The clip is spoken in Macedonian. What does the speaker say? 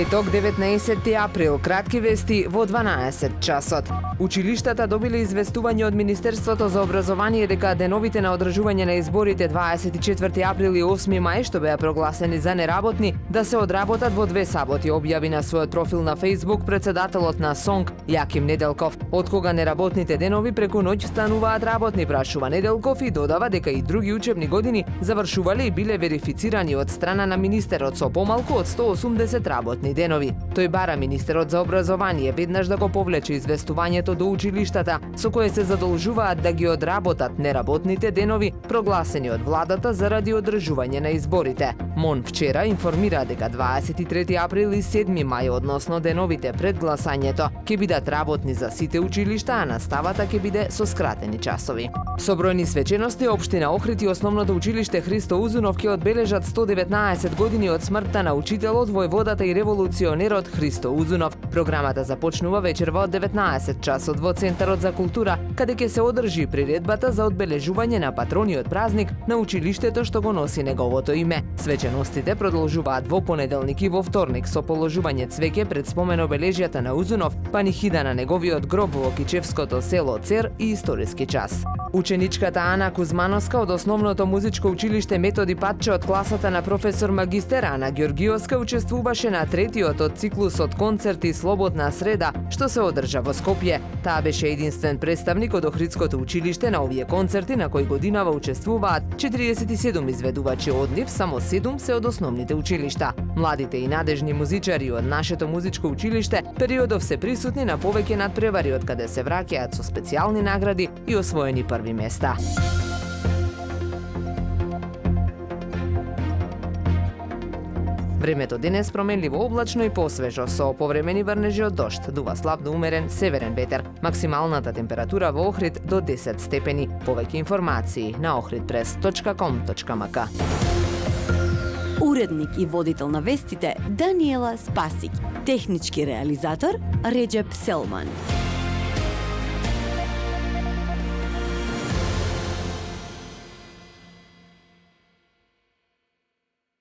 Петок, 19 април, кратки вести во 12 часот. Училиштата добиле известување од Министерството за образование дека деновите на одржување на изборите 24 април и 8 мај, што беа прогласени за неработни, да се одработат во 2 саботи, објави на својот профил на Facebook председателот на СОНК Јаким Неделков. Од кога неработните денови преку ноќ стануваат работни, прашува Неделков и додава дека и други учебни години завршувале и биле верифицирани од страна на министерот со помалку од 180 работни денови. Тој бара министерот за образование веднаш да го повлече известувањето до училиштата, со кое се задолжуваат да ги одработат неработните денови прогласени од владата заради одржување на изборите. МОН вчера информира дека 23 април и 7 мај, односно деновите пред гласањето, ќе бидат работни за сите училишта, а наставата ќе биде со скратени часови. Со бројни свечености, општина Охрид и основното училиште Христо Узунов ќе одбележат 119 години од смртта на учителот, војводата и револуционерот Христо Узунов. Програмата започнува вечерва од 19 часот во Центарот за култура, каде ќе се одржи приредбата за одбележување на патрониот празник на училиштето што го носи неговото име. Свеченостите продолжуваат во понеделник и во вторник со положување цвеќе пред спомен обележјата на Узунов, панихида на неговиот гроб во Кичевското село Цер и историски час. Ученичката Ана Кузмановска од основното музичко училиште Методи Патче од класата на професор магистер Ана Ѓоргиовска учествуваше на третиот од циклусот концерти Слободна среда, што се одржа во Скопје. Таа беше единствен представник од Охридското училиште на овие концерти, на кои годинава учествуваат 47 изведувачи, од нив само 7 се од основните училишта. Младите и надежни музичари од нашето музичко училиште периодов се присутни на повеќе надпревари, од каде се враќаат со специјални награди и освоени први места. Времето денес променливо облачно и посвежо, со повремени врнежи од дожд, дува слаб до умерен северен ветер. Максималната температура во Охрид до 10 степени. Повеќе информации на ohridpress.com.mk. Уредник и водител на вестите Даниела Спасик. Технички реализатор Реджеп Селман.